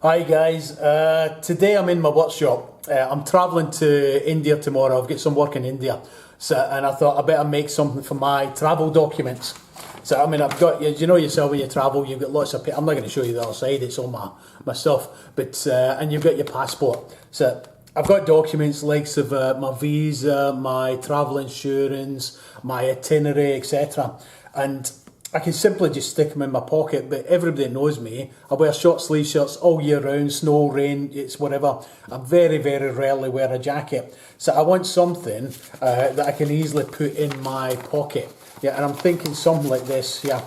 Hi guys, today I'm in my workshop. I'm travelling to India tomorrow. I've got some work in India, and I thought I better make something for my travel documents. So I mean, I've got, you know yourself when you travel, you've got lots of, I'm not going to show you the other side, it's all my stuff, but and you've got your passport. So I've got documents like my visa, my travel insurance, my itinerary, etc. And I can simply just stick them in my pocket, but everybody knows me. I wear short sleeve shirts all year round, snow, rain, it's whatever. I very, very rarely wear a jacket. So I want something that I can easily put in my pocket. Yeah, and I'm thinking something like this, yeah.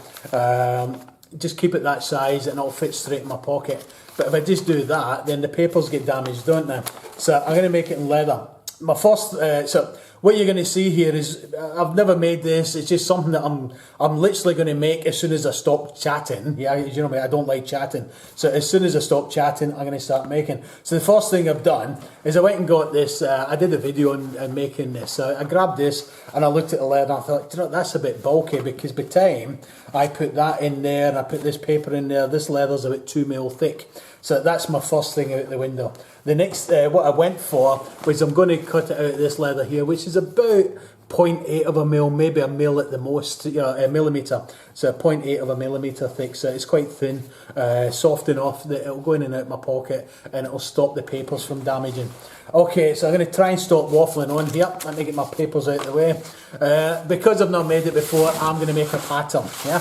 Just keep it that size and it'll fit straight in my pocket. But if I just do that, then the papers get damaged, don't they? So I'm going to make it in leather. My first, so what you're going to see here is, I've never made this, it's just something that I'm literally going to make as soon as I stop chatting. Yeah, you know me, I don't like chatting. So as soon as I stop chatting, I'm going to start making. So the first thing I've done is I went and got this, I did a video on making this. So I grabbed this and I looked at the leather and I thought, you know, that's a bit bulky, because by the time I put that in there and I put this paper in there, this leather's about 2 mil thick. So that's my first thing out the window. The next, what I went for was I'm going to cut it out of this leather here, which is about 0.8 of a mil, maybe a mil at the most, a millimetre. So 0.8 of a millimetre thick, so it's quite thin, soft enough that it'll go in and out my pocket and it'll stop the papers from damaging. Okay, so I'm going to try and stop waffling on here. Let me get my papers out of the way. Because I've not made it before, I'm going to make a pattern, yeah?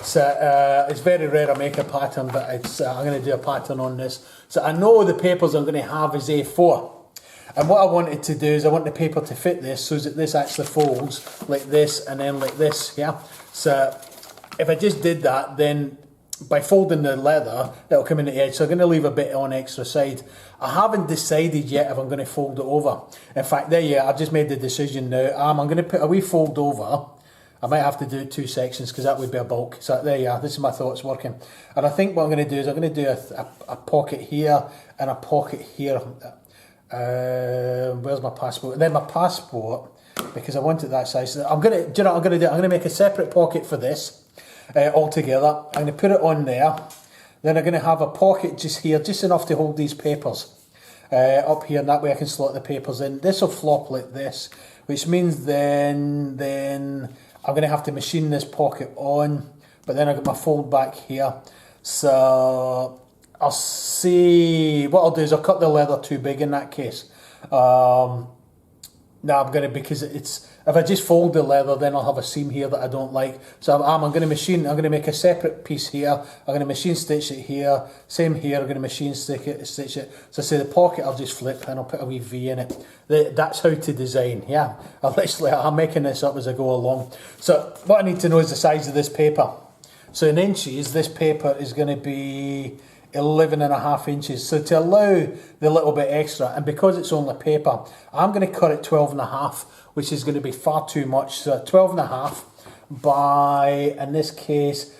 So it's very rare I make a pattern, but I'm going to do a pattern on this. So I know the papers I'm going to have is A4. And what I wanted to do is I want the paper to fit this so that this actually folds like this and then like this, yeah? So if I just did that, then by folding the leather, it'll come in the edge. So I'm going to leave a bit on extra side. I haven't decided yet if I'm going to fold it over. In fact, there you are, I've just made the decision now. I'm going to put a wee fold over. I might have to do it 2 sections because that would be a bulk. So there you are, this is my thoughts working. And I think what I'm going to do is I'm going to do a pocket here and a pocket here. Where's my passport? And then my passport, because I want it that size. So I'm going to, do you know what I'm going to do? I'm going to make a separate pocket for this all together. I'm going to put it on there. Then I'm going to have a pocket just here, just enough to hold these papers up here, and that way I can slot the papers in. This will flop like this, which means then I'm going to have to machine this pocket on, but then I've got my fold back here. So I'll see, what I'll do is I'll cut the leather too big in that case. No, I'm going to, because it's, if I just fold the leather, then I'll have a seam here that I don't like. So I'm going to machine, I'm going to make a separate piece here. I'm going to machine stitch it here. Same here, I'm going to machine stitch it. So say the pocket, I'll just flip and I'll put a wee V in it. That's how to design, yeah. I'm making this up as I go along. So what I need to know is the size of this paper. So in inches, this paper is going to be 11.5 inches. So to allow the little bit extra, and because it's only paper, I'm going to cut it 12.5, which is going to be far too much. So 12.5 by, in this case,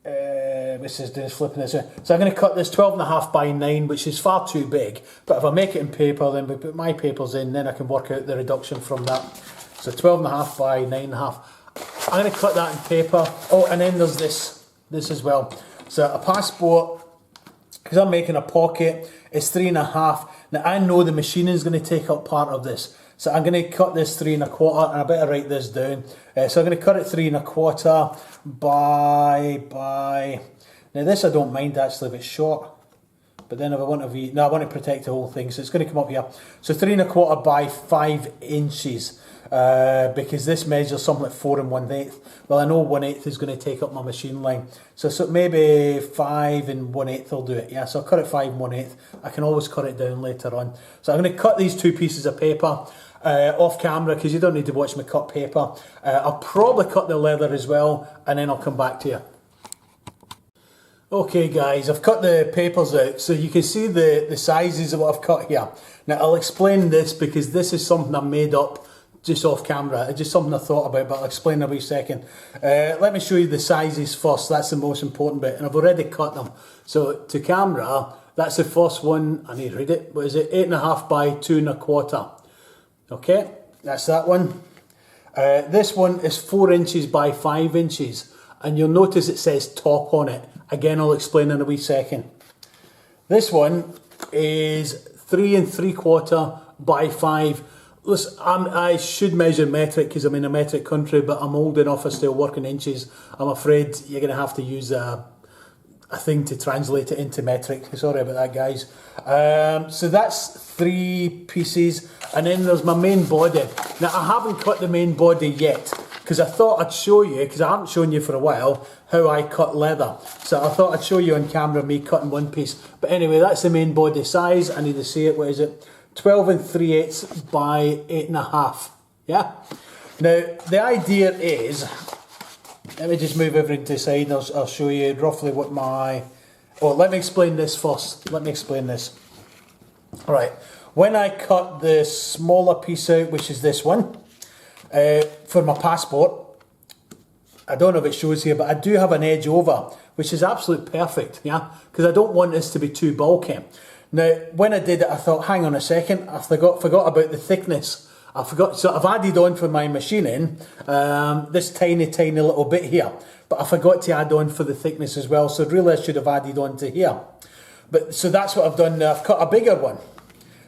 flipping this in. So I'm going to cut this 12.5 by 9, which is far too big. But if I make it in paper, then we put my papers in, then I can work out the reduction from that. So 12.5 by 9.5. I'm going to cut that in paper. Oh, and then there's this as well. So a passport, because I'm making a pocket, it's 3.5. Now I know the machining is going to take up part of this. So I'm going to cut this 3.25, and I better write this down. So I'm going to cut it 3.25 by, now this I don't mind actually if it's short. But then if I want I want to protect the whole thing. So it's going to come up here. So 3.25 by 5 inches. Because this measures something like 4 1/8. Well, I know 1/8 is going to take up my machine line. So maybe 5 1/8 will do it. Yeah, so I'll cut it 5 1/8. I can always cut it down later on. So I'm going to cut these 2 pieces of paper off camera, because you don't need to watch me cut paper. I'll probably cut the leather as well, and then I'll come back to you. Okay guys, I've cut the papers out, so you can see the sizes of what I've cut here. Now I'll explain this, because this is something I made up just off camera. It's just something I thought about, but I'll explain in a wee second. Let me show you the sizes first. That's the most important bit, and I've already cut them. So to camera, that's the first one. I need to read it. What is it? 8.5 by 2.25. Okay, that's that one. This one is 4 inches by 5 inches, and you'll notice it says top on it. Again, I'll explain in a wee second. This one is 3 3/4 by 5. Listen, I should measure metric because I'm in a metric country, but I'm old enough I still work in inches. I'm afraid you're going to have to use a thing to translate it into metric. Sorry about that, guys. So that's 3 pieces, and then there's my main body. Now I haven't cut the main body yet because I thought I'd show you, because I haven't shown you for a while, how I cut leather. So I thought I'd show you on camera me cutting one piece. But anyway, that's the main body size. I need to see it. What is it? 12 3/8 by 8.5. Yeah. Now the idea is, let me just move everything to the side and I'll show you roughly what my... Oh, let me explain this first. Let me explain this. Alright, when I cut the smaller piece out, which is this one, for my passport, I don't know if it shows here, but I do have an edge over, which is absolutely perfect, yeah? Because I don't want this to be too bulky. Now, when I did it, I thought, hang on a second, I forgot about the thickness. So I've added on for my machining this tiny little bit here, but I forgot to add on for the thickness as well. So really, I should have added on to here. But so that's what I've done now. I've cut a bigger one.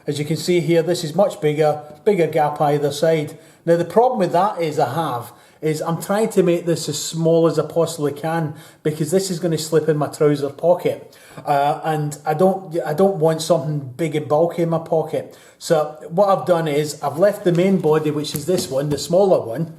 As you can see here, this is much bigger gap either side. Now the problem with that is I'm trying to make this as small as I possibly can because this is going to slip in my trouser pocket, and I don't want something big and bulky in my pocket. So what I've done is I've left the main body, which is this one, the smaller one.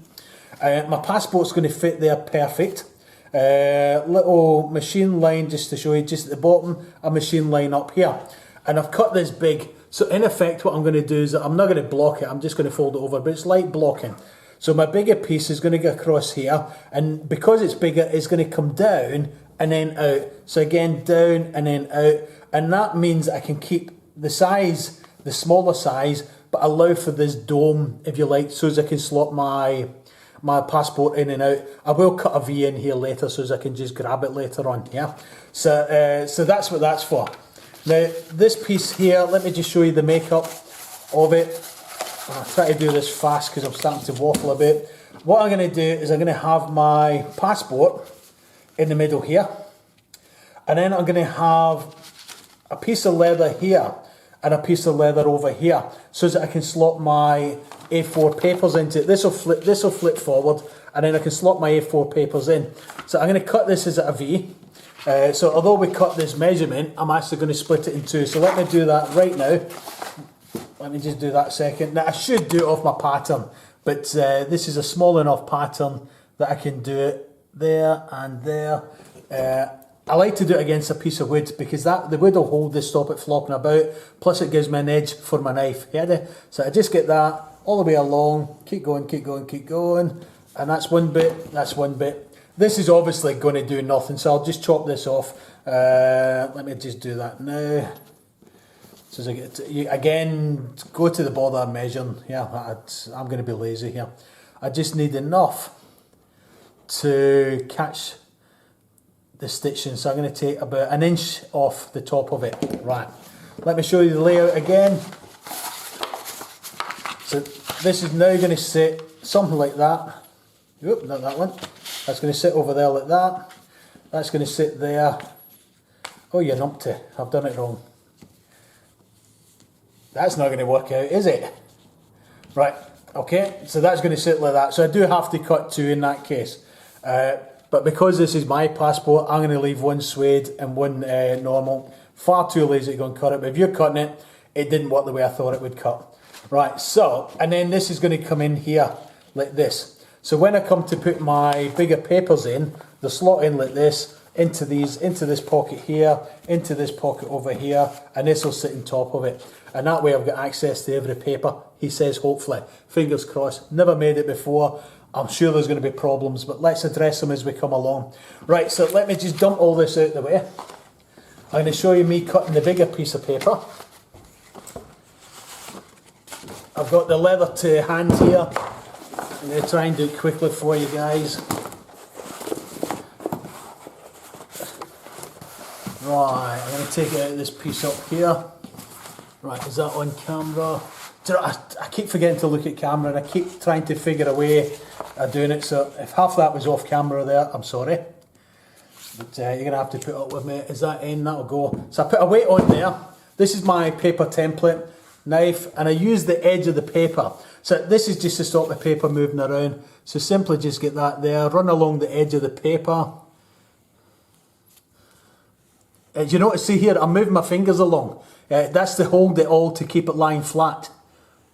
My passport's going to fit there perfect. Little machine line just to show you, just at the bottom, a machine line up here, and I've cut this big. So in effect, what I'm going to do is that I'm not going to block it. I'm just going to fold it over, but it's like blocking. So my bigger piece is going to go across here, and because it's bigger, it's going to come down and then out. So again, down and then out, and that means I can keep the size, the smaller size, but allow for this dome, if you like, so as I can slot my passport in and out. I will cut a V in here later, so as I can just grab it later on. Yeah. So that's what that's for. Now this piece here, let me just show you the makeup of it. I'll try to do this fast because I'm starting to waffle a bit. What I'm going to do is I'm going to have my passport in the middle here, and then I'm going to have a piece of leather here and a piece of leather over here, so that I can slot my A4 papers into it. This will flip forward, and then I can slot my A4 papers in. So I'm going to cut this as a V. So although we cut this measurement, I'm actually going to split it in two. So let me do that right now. Let me just do that a second. Now I should do it off my pattern, but this is a small enough pattern that I can do it there and there. I like to do it against a piece of wood because the wood will hold this, stop it flopping about, plus it gives me an edge for my knife. Yeah? So I just get that all the way along, keep going, and that's one bit, that's one bit. This is obviously going to do nothing, so I'll just chop this off. Let me just do that now. So as I get to, again, go to the bother of measuring. Yeah, I'm going to be lazy here. I just need enough to catch the stitching, so I'm going to take about 1 inch off the top of it. Right, let me show you the layout again. So this is now going to sit something like that. Oop, not that one. That's going to sit over there like that. That's going to sit there. Oh, you numpty. I've done it wrong. That's not going to work out, is it? Right, okay, so that's going to sit like that. So I do have to cut two in that case. But because this is my passport, I'm going to leave one suede and one normal. Far too lazy to go and cut it, but if you're cutting it, it didn't work the way I thought it would cut. Right, so, and then this is going to come in here, like this. So when I come to put my bigger papers in, they slot in like this, into this pocket here, into this pocket over here, and this will sit on top of it. And that way I've got access to every paper, he says, hopefully. Fingers crossed. Never made it before. I'm sure there's going to be problems, but let's address them as we come along. Right, so let me just dump all this out the way. I'm going to show you me cutting the bigger piece of paper. I've got the leather to hand here. I'm going to try and do it quickly for you guys. Right, I'm going to take it out of this piece up here. Right, is that on camera? Do you know, I keep forgetting to look at camera and I keep trying to figure a way of doing it, so if half that was off camera there, I'm sorry. But you're going to have to put up with me. Is that end? That'll go. So I put a weight on there. This is my paper template knife, and I use the edge of the paper. So this is just to stop the paper moving around. So simply just get that there, run along the edge of the paper. As you notice, see here, I'm moving my fingers along. That's to hold it all to keep it lying flat.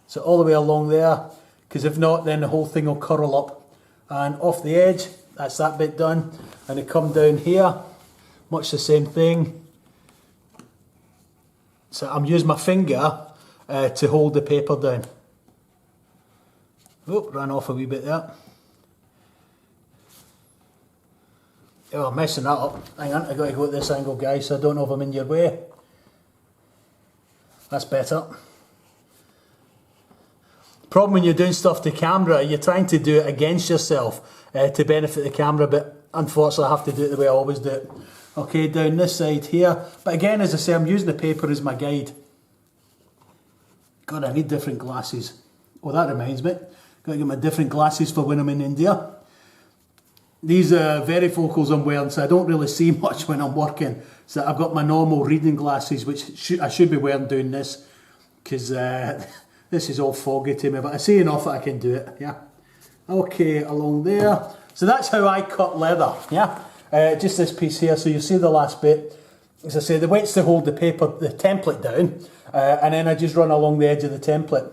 So all the way along there, because if not, then the whole thing will curl up. And off the edge, that's that bit done. And it come down here, much the same thing. So I'm using my finger to hold the paper down. Oh, ran off a wee bit there. Oh, I'm messing that up. Hang on, I've got to go at this angle, guys, so I don't know if I'm in your way. That's better. Problem when you're doing stuff to camera, you're trying to do it against yourself to benefit the camera, but unfortunately I have to do it the way I always do it. Okay, down this side here. But again, as I say, I'm using the paper as my guide. God, I need different glasses. Oh, that reminds me. Got to get my different glasses for when I'm in India. These are varifocals I'm wearing, so I don't really see much when I'm working. So I've got my normal reading glasses, which I should be wearing doing this, because this is all foggy to me, but I see enough that I can do it, yeah. Okay, along there. So that's how I cut leather, yeah. Just this piece here, so you see the last bit. As I say, the weight's to hold the paper, the template down, and then I just run along the edge of the template.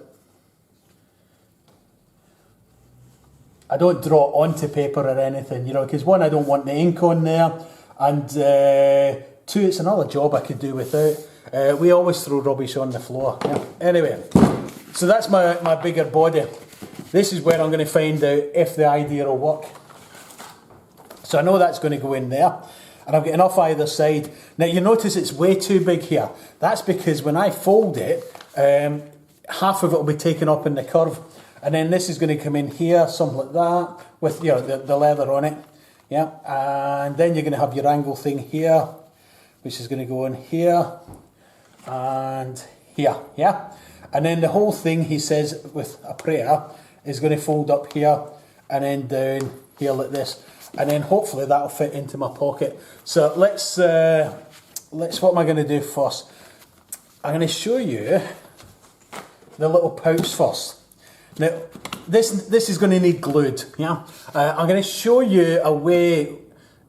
I don't draw onto paper or anything, you know, because one, I don't want the ink on there, and two, it's another job I could do without. We always throw rubbish on the floor. Yeah. Anyway, so that's my bigger body. This is where I'm going to find out if the idea will work. So I know that's going to go in there, and I've got enough either side. Now you notice it's way too big here. That's because when I fold it, half of it will be taken up in the curve. And then this is going to come in here, something like that, with the leather on it. Yeah, and then you're going to have your angle thing here, which is going to go in here and here. Yeah, and then the whole thing, he says, with a prayer, is going to fold up here and then down here like this, and then hopefully that'll fit into my pocket. So let's what am I going to do first? I'm going to show you the little pouch first. Now, this is going to need glued, yeah? I'm going to show you a way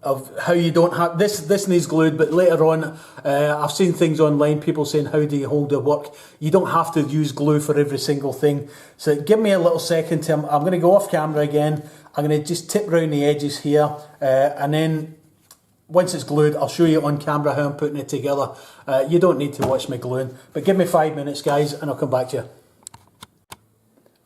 of how you don't have... This needs glued, but later on, I've seen things online, people saying, how do you hold your work? You don't have to use glue for every single thing. So give me a little second, Tim. I'm going to go off camera again. I'm going to just tip around the edges here, and then once it's glued, I'll show you on camera how I'm putting it together. You don't need to watch me gluing, but give me 5 minutes, guys, and I'll come back to you.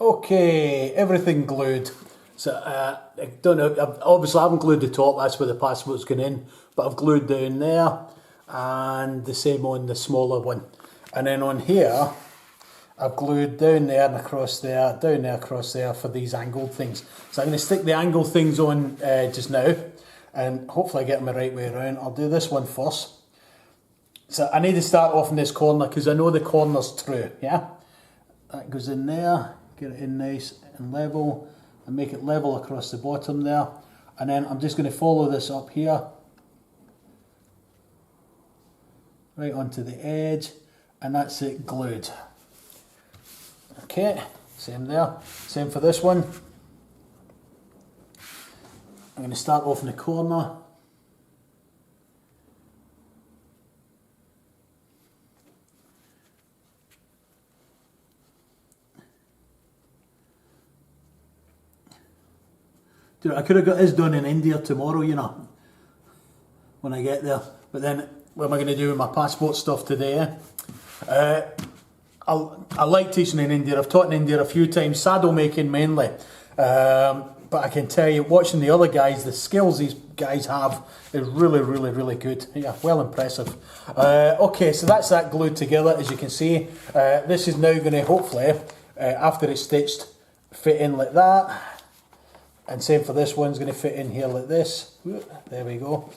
Okay, everything glued. So I don't know, obviously I haven't glued the top, that's where the passport's going in, but I've glued down there, and the same on the smaller one. And then on here, I've glued down there and across there, down there, across there for these angled things. So I'm going to stick the angled things on just now, and hopefully I get them the right way around. I'll do this one first. So I need to start off in this corner because I know the corner's true, yeah? That goes in there. Get it in nice and level, and make it level across the bottom there. And then I'm just going to follow this up here, right onto the edge, and that's it glued. Okay, same there, same for this one. I'm going to start off in the corner. I could have got this done in India tomorrow, you know, when I get there. But then, what am I going to do with my passport stuff today? I like teaching in India. I've taught in India a few times, saddle making mainly. But I can tell you, watching the other guys, the skills these guys have is really, really, really good. Yeah, well impressive. Okay, so that's that glued together, as you can see. This is now going to hopefully, after it's stitched, fit in like that. And same for this one's going to fit in here like this. There we go.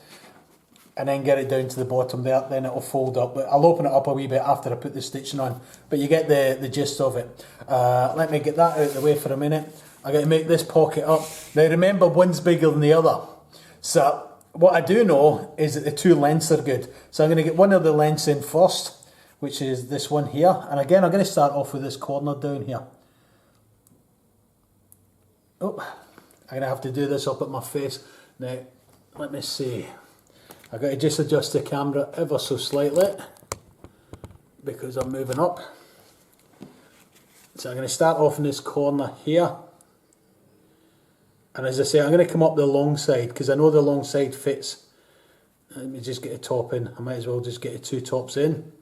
And then get it down to the bottom there, then it'll fold up. But I'll open it up a wee bit after I put the stitching on. But you get the gist of it. Let me get that out of the way for a minute. I'm going to make this pocket up. Now remember, one's bigger than the other. So what I do know is that the two lengths are good. So I'm going to get one of the lengths in first, which is this one here. And again, I'm going to start off with this corner down here. Oh, I'm going to have to do this up at my face. Now, let me see. I've got to just adjust the camera ever so slightly because I'm moving up. So I'm going to start off in this corner here. And as I say, I'm going to come up the long side because I know the long side fits. Let me just get a top in. I might as well just get the two tops in.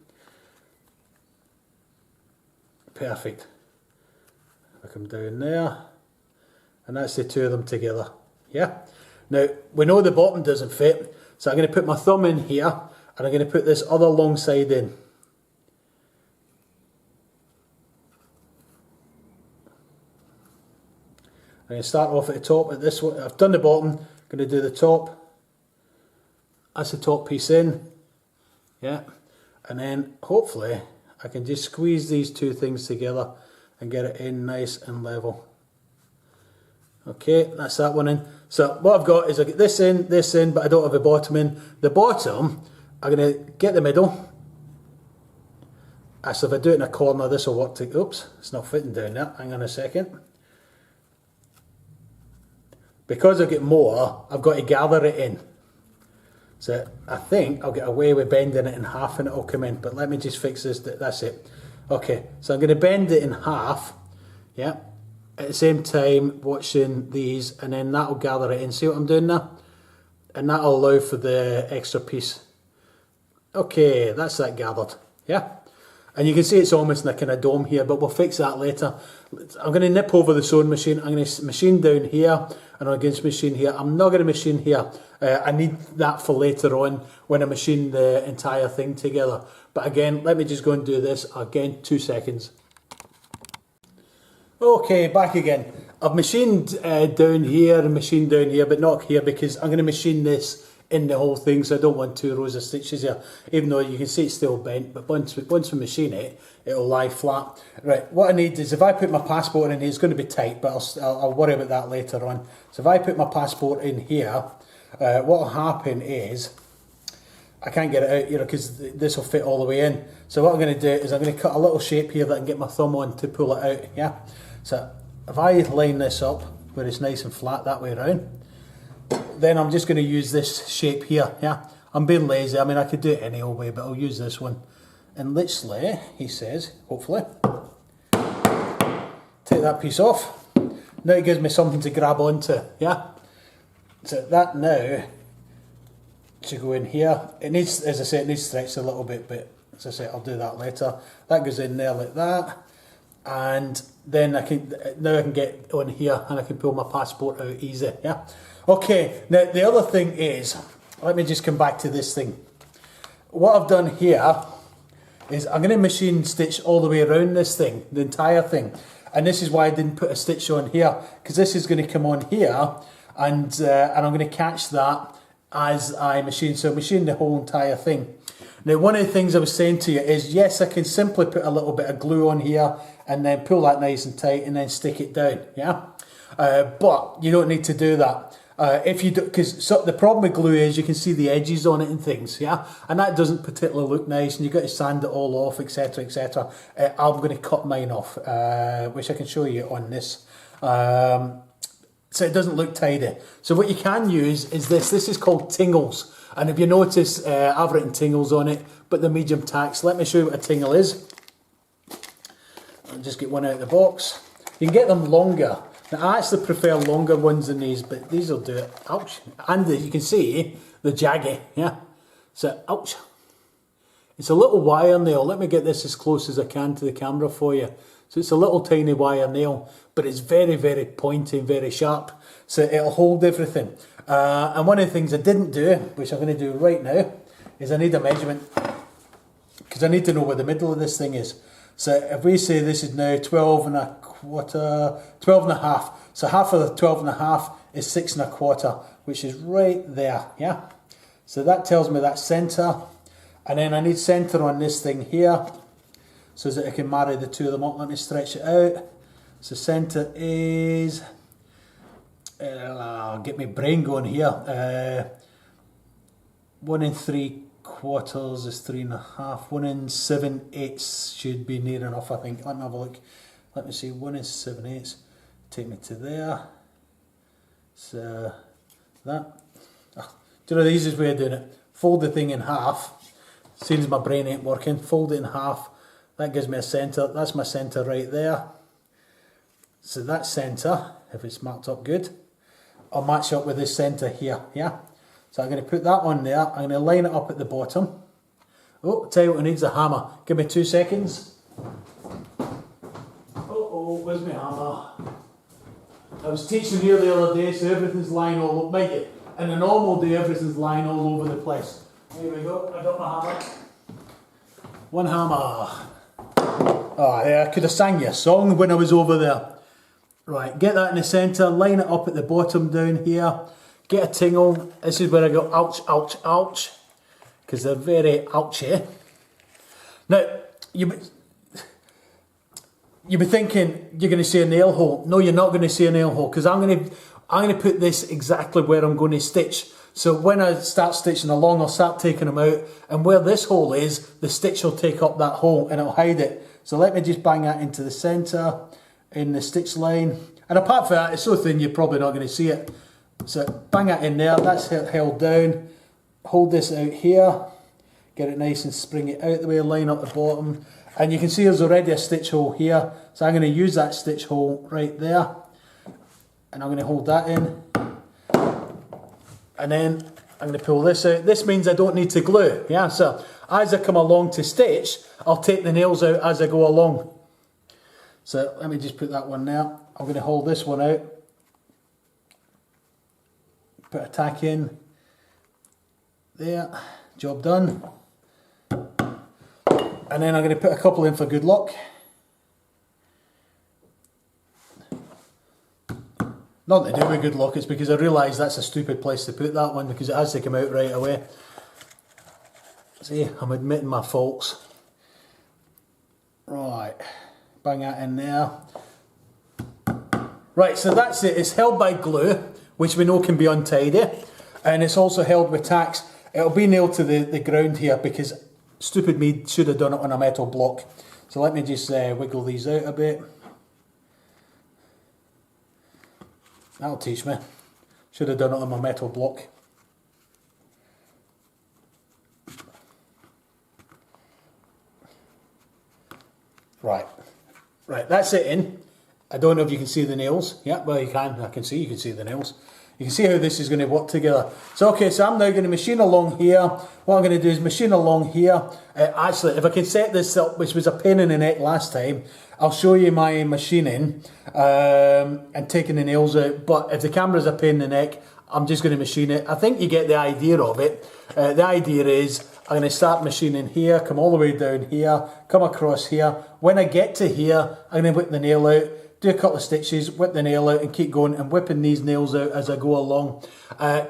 Perfect. I come down there. And that's the two of them together. Yeah? Now, we know the bottom doesn't fit. So I'm going to put my thumb in here. And I'm going to put this other long side in. I'm going to start off at the top at this one. I've done the bottom, I'm going to do the top. That's the top piece in. Yeah. And then hopefully I can just squeeze these two things together and get it in nice and level. Okay, that's that one in. So what I've got is I get this in, but I don't have the bottom in. The bottom, I'm going to get the middle. So if I do it in a corner, this will work to, oops, it's not fitting down there. Hang on a second. Because I get more, I've got to gather it in. So I think I'll get away with bending it in half and it'll come in. But let me just fix this, that's it. Okay, so I'm going to bend it in half. Yeah. At the same time, watching these, and then that'll gather it in. See what I'm doing now? And that'll allow for the extra piece. Okay, that's that gathered. Yeah. And you can see it's almost in a kind of dome here, but we'll fix that later. I'm going to nip over the sewing machine. I'm going to machine down here, and I'm going to machine here. I'm not going to machine here. I need that for later on when I machine the entire thing together. But again, let me just go and do this. Again, 2 seconds. Okay, back again. I've machined down here and machined down here, but not here because I'm going to machine this in the whole thing, so I don't want 2 rows of stitches here, even though you can see it's still bent, but once we machine it, it'll lie flat. Right, what I need is if I put my passport in here, it's going to be tight, but I'll worry about that later on. So if I put my passport in here, what will happen is, I can't get it out, you know, because this will fit all the way in. So what I'm going to do is I'm going to cut a little shape here that I can get my thumb on to pull it out, yeah? So if I line this up where it's nice and flat that way around, then I'm just going to use this shape here, yeah? I'm being lazy, I mean I could do it any old way, but I'll use this one. And literally, he says, hopefully, take that piece off. Now it gives me something to grab onto, yeah? So that now should go in here. It needs, as I say, it needs stretched a little bit, but as I say, I'll do that later. That goes in there like that. And then now I can get on here and I can pull my passport out easy, yeah? Okay, now the other thing is, let me just come back to this thing. What I've done here is I'm going to machine stitch all the way around this thing, the entire thing. And this is why I didn't put a stitch on here, because this is going to come on here and I'm going to catch that as I machine. So machine the whole entire thing. Now one of the things I was saying to you is, yes, I can simply put a little bit of glue on here and then pull that nice and tight and then stick it down, yeah? But you don't need to do that. If you do, because the problem with glue is you can see the edges on it and things, yeah, and that doesn't particularly look nice, and you've got to sand it all off, etc., etc. I'm going to cut mine off, which I can show you on this, so it doesn't look tidy. So what you can use is this. This is called Tingles, and if you notice, I've written Tingles on it, but the medium tacks. Let me show you what a tingle is. I'll just get one out of the box. You can get them longer. Now, I actually prefer longer ones than these, but these will do it. Ouch. And you can see the jaggy, yeah? So, ouch. It's a little wire nail. Let me get this as close as I can to the camera for you. So it's a little tiny wire nail, but it's very, very pointy and very sharp. So it'll hold everything. And one of the things I didn't do, which I'm going to do right now, is I need a measurement. Because I need to know where the middle of this thing is. So if we say this is now 12 and a quarter, 12 and a half. So half of the 12 and a half is 6 and a quarter, which is right there, yeah? So that tells me that's centre. And then I need centre on this thing here, so that I can marry the two of them up. Let me stretch it out. So centre is, get my brain going here. 1 and 3/4 is 3.5. 1 and 7/8 should be near enough, I think. Let me have a look. Let me see. 1 and 7/8. Take me to there. So that. Do you know the easiest way of doing it? Fold the thing in half. Seeing as my brain ain't working, fold it in half. That gives me a centre. That's my centre right there. So that centre, if it's marked up good, I'll match up with this centre here, yeah? So I'm going to put that on there. I'm going to line it up at the bottom. Oh, tell you what, it needs a hammer. Give me 2 seconds. Oh, where's my hammer? I was teaching here the other day, so everything's lying all over. Mind it, in a normal day, everything's lying all over the place. Here we go, I got my hammer. One hammer. Oh, yeah, I could have sang you a song when I was over there. Right, get that in the centre, line it up at the bottom down here. Get a tingle. This is where I go ouch, ouch, ouch. Because they're very ouchy. Now, you'll be thinking you're going to see a nail hole. No, you're not going to see a nail hole, because I'm going to put this exactly where I'm going to stitch. So when I start stitching along, I'll start taking them out, and where this hole is, the stitch will take up that hole and it'll hide it. So let me just bang that into the centre in the stitch line. And apart from that, it's so thin you're probably not going to see it. So bang that in there, that's held down. Hold this out here, get it nice and spring it out the way, line up the bottom. And you can see there's already a stitch hole here. So I'm going to use that stitch hole right there. And I'm going to hold that in. And then I'm going to pull this out. This means I don't need to glue. Yeah, so as I come along to stitch, I'll take the nails out as I go along. So let me just put that one there. I'm going to hold this one out. Put a tack in. There. Job done. And then I'm going to put a couple in for good luck. Not to do with good luck, it's because I realise that's a stupid place to put that one, because it has to come out right away. See, I'm admitting my faults. Right, bang that in there. Right, so that's it. It's held by glue, which we know can be untidy, and it's also held with tacks. It'll be nailed to the ground here, because stupid me should have done it on a metal block. So let me just wiggle these out a bit. That'll teach me. Should have done it on my metal block. Right, that's it in. I don't know if you can see the nails. Yeah, well you can. I can see you can see the nails. You can see how this is going to work together. So okay, so I'm now going to machine along here. What I'm going to do is machine along here. Actually, if I can set this up, which was a pain in the neck last time, I'll show you my machining and taking the nails out. But if the camera's a pain in the neck, I'm just going to machine it. I think you get the idea of it. The idea is I'm going to start machining here, come all the way down here, come across here. When I get to here, I'm going to whip the nail out, do a couple of stitches, whip the nail out and keep going and whipping these nails out as I go along.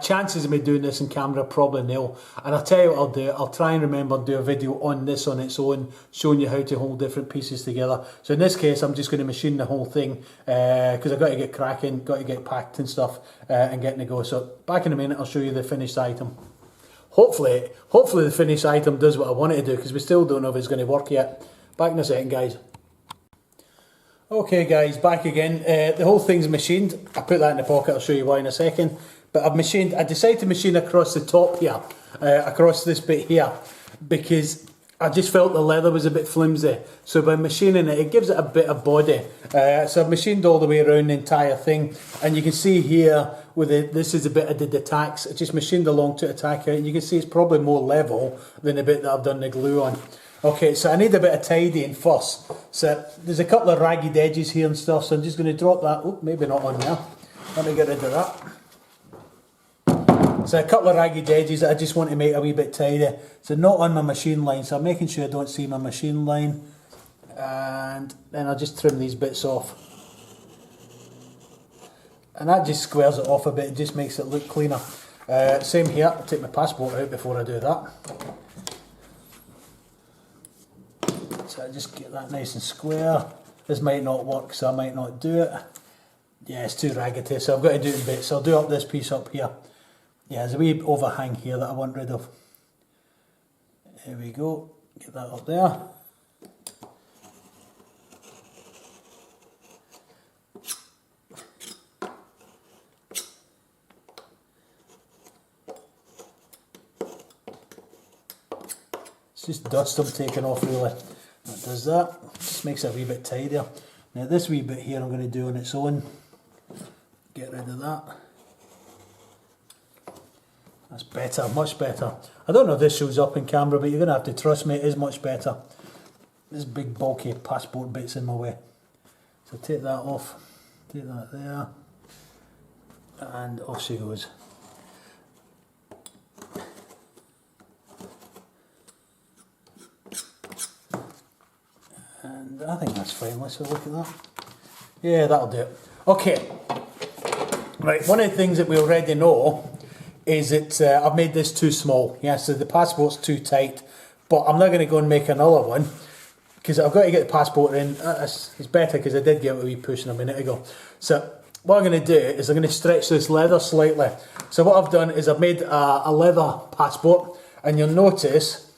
Chances of me doing this in camera probably nil. And I'll tell you what I'll do, I'll try and remember to do a video on this on its own, showing you how to hold different pieces together. So in this case, I'm just going to machine the whole thing because I've got to get cracking, got to get packed and stuff and getting to go. So back in a minute, I'll show you the finished item. Hopefully the finished item does what I want it to do, because we still don't know if it's going to work yet. Back in a second, guys. Okay guys, back again. The whole thing's machined. I put that in the pocket, I'll show you why in a second. But I decided to machine across the top here, across this bit here, because I just felt the leather was a bit flimsy. So by machining it, it gives it a bit of body. So I've machined all the way around the entire thing. And you can see here, this is a bit I did the tacks. I just machined along to attack out. And you can see it's probably more level than the bit that I've done the glue on. Okay, so I need a bit of tidying first. So there's a couple of ragged edges here and stuff, so I'm just going to drop that. Oh, maybe not on there. Let me get rid of that. So a couple of ragged edges that I just want to make a wee bit tidy. So not on my machine line, so I'm making sure I don't see my machine line. And then I'll just trim these bits off. And that just squares it off a bit, it just makes it look cleaner. Same here, I'll take my passport out before I do that. So I just get that nice and square. This might not work, so I might not do it. Yeah, it's too raggedy, so I've got to do it in bits. So I'll do up this piece up here. Yeah, there's a wee overhang here that I want rid of. There we go, get that up there. It's just dust I'm taking off really. That does that, just makes it a wee bit tidier. Now this wee bit here I'm going to do on its own. Get rid of that. That's better, much better. I don't know if this shows up in camera, but you're going to have to trust me, it is much better. This big bulky passport bit's in my way. So take that off, take that there, and off she goes. And I think that's fine, let's have a look at that. Yeah, that'll do it. Okay, right, one of the things that we already know is that I've made this too small. Yeah, so the passport's too tight, but I'm not going to go and make another one because I've got to get the passport in. It's better because I did give it a wee push a minute ago. So what I'm going to do is I'm going to stretch this leather slightly. So what I've done is I've made a leather passport, and you'll notice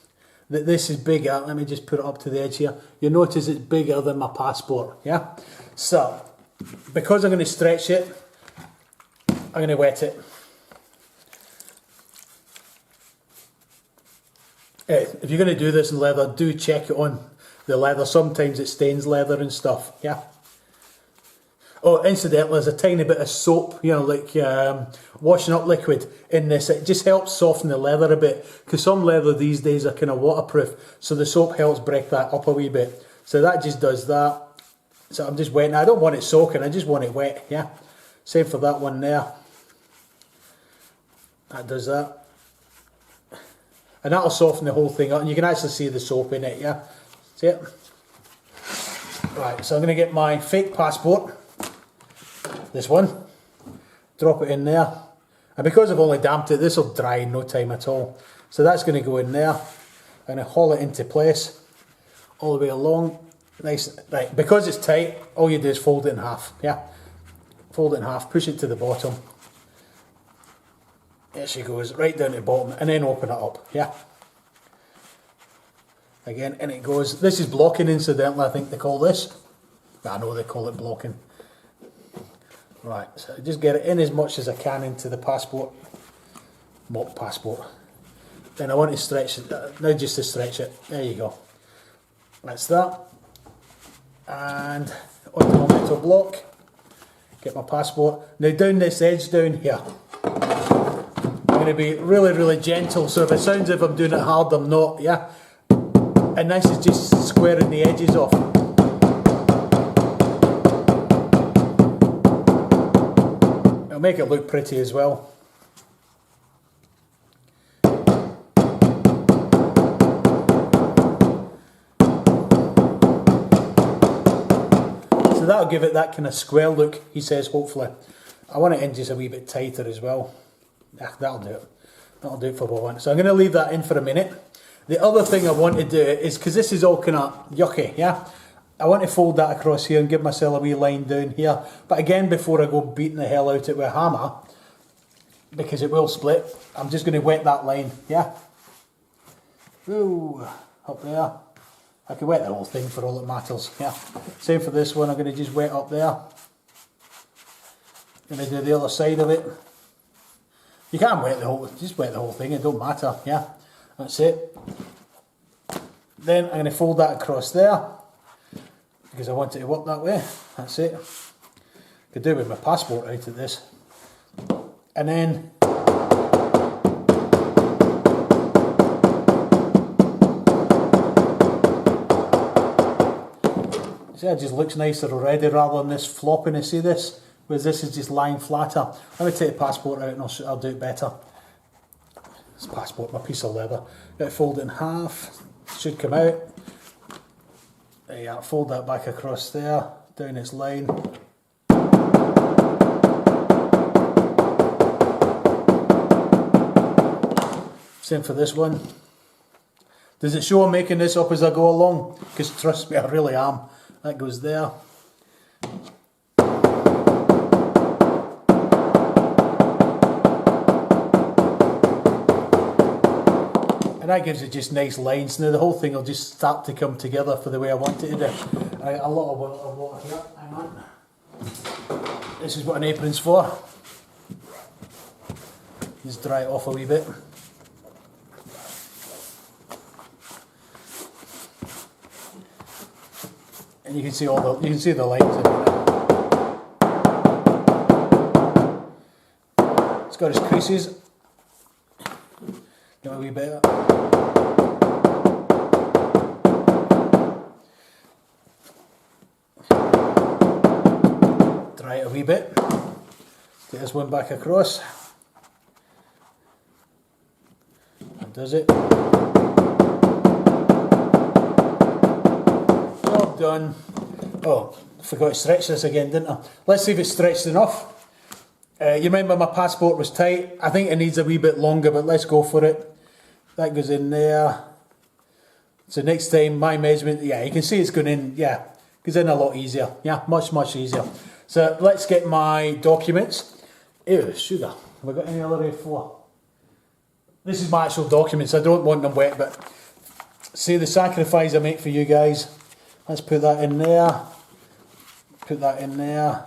that this is bigger. Let me just put it up to the edge here. You'll notice it's bigger than my passport. Yeah. So because I'm going to stretch it, I'm going to wet it. If you're going to do this in leather, do check it on the leather. Sometimes it stains leather and stuff, yeah. Oh, incidentally, there's a tiny bit of soap, you know, like washing up liquid in this. It just helps soften the leather a bit, because some leather these days are kind of waterproof, so the soap helps break that up a wee bit. So that just does that. So I'm just wetting. I don't want it soaking, I just want it wet, yeah. Same for that one there. That does that. And that'll soften the whole thing up, and you can actually see the soap in it, yeah? See it? Right, so I'm going to get my fake passport, this one, drop it in there, and because I've only damped it, this will dry in no time at all. So that's going to go in there. I'm going to haul it into place, all the way along, nice, right, because it's tight, all you do is fold it in half, yeah? Fold it in half, push it to the bottom. There she goes, right down to the bottom, and then open it up, yeah. Again, and it goes. This is blocking, incidentally, I think they call this. I know they call it blocking. Right, so just get it in as much as I can into the passport. Mock passport. Then I want to stretch it, now just to stretch it. There you go. That's that. And onto my metal block. Get my passport. Now down this edge down here. I'm going to be really, really gentle, so if it sounds as if I'm doing it hard, I'm not, yeah? And this is just squaring the edges off. It'll make it look pretty as well. So that'll give it that kind of square look, he says, hopefully. I want it in just a wee bit tighter as well. That'll do it. That'll do it for what I want. So I'm going to leave that in for a minute. The other thing I want to do is, because this is all kind of yucky, yeah? I want to fold that across here and give myself a wee line down here. But again, before I go beating the hell out of it with a hammer, because it will split, I'm just going to wet that line, yeah? Ooh, up there. I can wet the whole thing for all it matters, yeah? Same for this one, I'm going to just wet up there. Going to do the other side of it. You can't wet the whole, just wet the whole thing, it don't matter, yeah? That's it. Then I'm going to fold that across there, because I want it to work that way. That's it. Could do with my passport out of this. And then see, it just looks nicer already rather than this flopping. See this? Whereas this is just lying flatter. Let me take the passport out and I'll do it better. This passport, my piece of leather. Got to fold it in half. Should come out. There you are. Fold that back across there, down its line. Same for this one. Does it show I'm making this up as I go along? Because trust me, I really am. That goes there. And that gives it just nice lines. Now the whole thing will just start to come together for the way I want it to do. A lot of water here, hang on. This is what an apron's for. Just dry it off a wee bit. And you can see the lines in it. It's got its creases. Do a wee bit. Dry it a wee bit. Get this one back across. That does it. Job done. Oh, forgot to stretch this again, didn't I? Let's see if it's stretched enough. You remember my passport was tight. I think it needs a wee bit longer, but let's go for it. That goes in there. So next time, my measurement, yeah, you can see it's going in, yeah, goes in a lot easier. Yeah, much, much easier. So let's get my documents. Ew, sugar. Have I got any other A4? This is my actual documents. I don't want them wet, but see the sacrifice I make for you guys. Let's put that in there. Put that in there.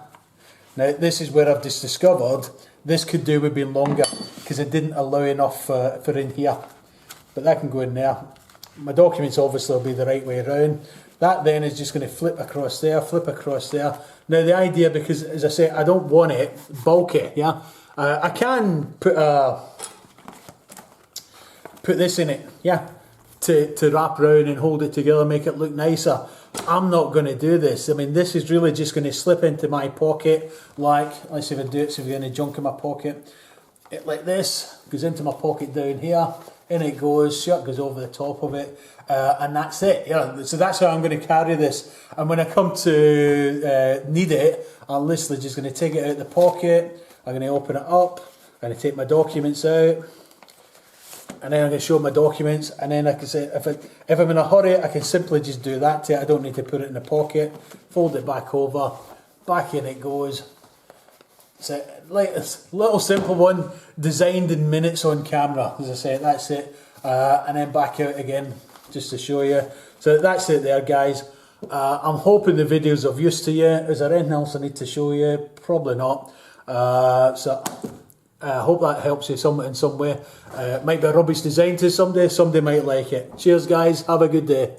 Now this is where I've just discovered this could do with being longer because it didn't allow enough for in here. But that can go in there. My documents obviously will be the right way around. That then is just going to flip across there, flip across there. Now the idea, because as I say, I don't want it bulky, yeah. I can put this in it, yeah, to wrap around and hold it together, make it look nicer. I'm not going to do this. I mean, this is really just going to slip into my pocket, like, let's see if I do it, so if you're any junk in my pocket. It like this, goes into my pocket down here, in it goes, shirt goes over the top of it, and that's it. Yeah, so that's how I'm going to carry this. And when I come to need it, I'm literally just going to take it out of the pocket, I'm going to open it up, I'm going to take my documents out, and then I'm going to show my documents, and then I can say, if I'm in a hurry, I can simply just do that to it. I don't need to put it in the pocket, fold it back over, back in it goes. So, like this little simple one, designed in minutes on camera, as I said, that's it. And then back out again, just to show you. So that's it there, guys. I'm hoping the video's of use to you. Is there anything else I need to show you? Probably not. So I hope that helps you in some way. Might be a rubbish design to somebody might like it. Cheers, guys. Have a good day.